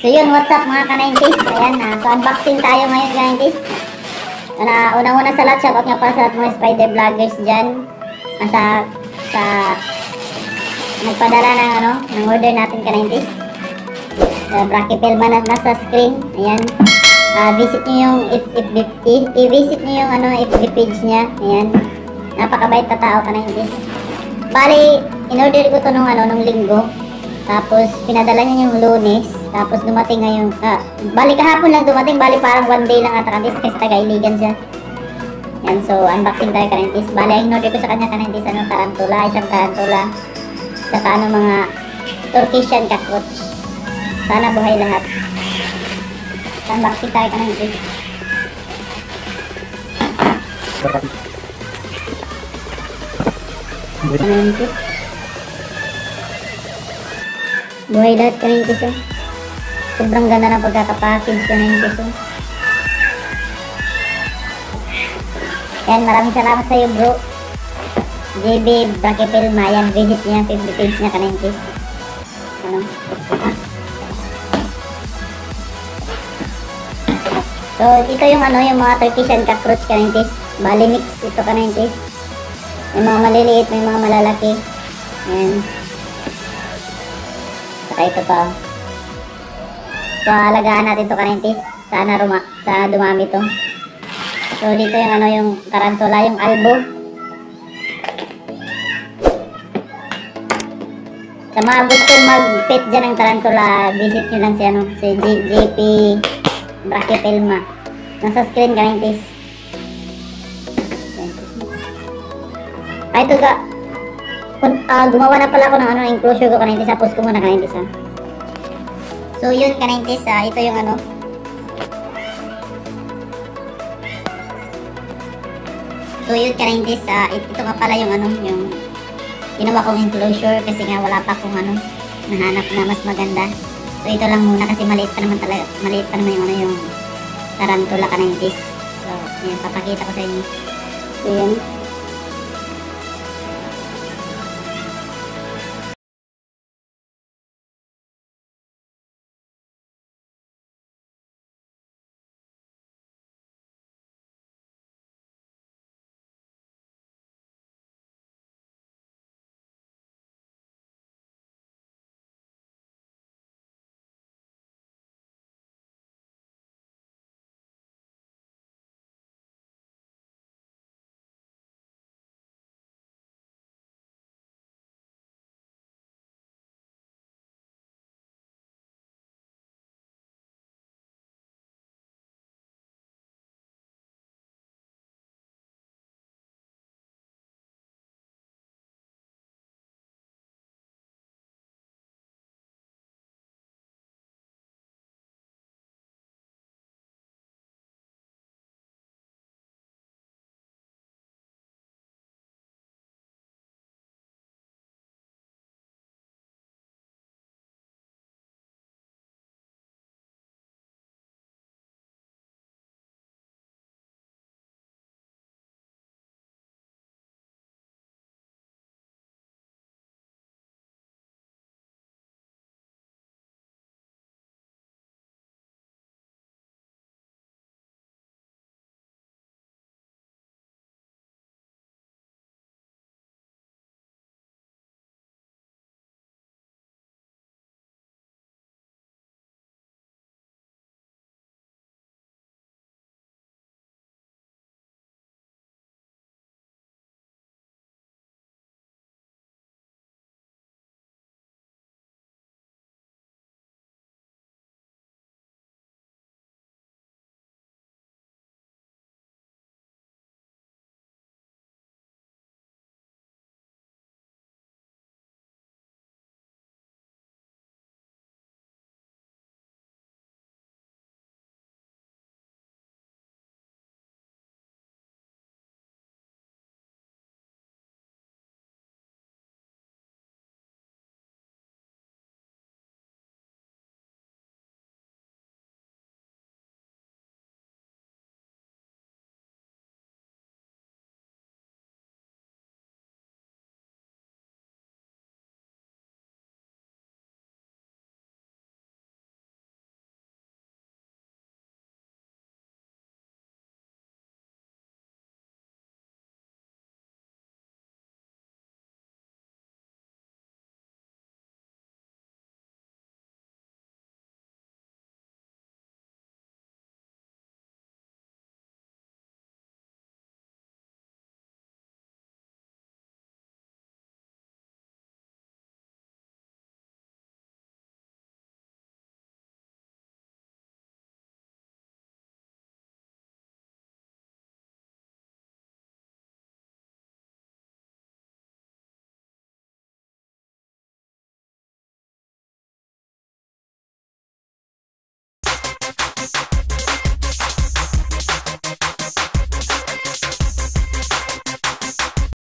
So yun, what's up mga ka-90s? Ayan, so unboxing tayo ngayon ka-90s. Unang-una sa lahat, shoutout nga para sa lahat mga spider vloggers dyan. Sa nagpadala ng order natin ka-90s. Brachypelma na nasa screen. Ayan. Visit nyo yung i-visit nyo yung FB page niya. Ayan. Napakabait na tao ka-90s. Bali, in-order ko to nung linggo. Tapos pinadala niya yung Lunes. Tapos dumating ngayon, bali kahapon lang dumating, bali parang one day lang ata kasi taga-Iligan siya. Yan, so unboxing tayo ka-90s. Bali, ang in-order ko sa kanya ka-90s, tarantula, isang tarantula. Saka mga Turkishan cockroach. Sana buhay lahat. Unboxing tayo ka-90s. Buhay lahat ka-90s. Sobrang ganda ng pagkakapackage ka na yung piso. Yan, maraming salamat sa iyo bro. JB Brachypelma. Yan, visit niya 50 page na ka-90s. So, ito yung yung mga Turkishan cockroach ka-90s. Bali mix ito ka-90s. May mga maliliit, may mga malalaki. Yan. Saka ito pa. So, alagaan natin ito ka-90s. Sana dumami ito. So, dito yung yung tarantula, yung albo. Sa mga gustong mag-pet dyan ng tarantula, visit nyo lang si JP Brachypelma. Nasa screen ka-90s. Ito ka. Gumawa na pala ako ng enclosure ko ka-90s. Post ko muna ka-90s ha. So yun ka-90s, ito yung So yun ka-90s, ito nga pala yung yung ginawa kong enclosure kasi nga wala pa akong nahanap na mas maganda. So ito lang muna kasi maliit pa naman yung tarantula ka-90s. So yun, papakita ko sa inyo. So yun.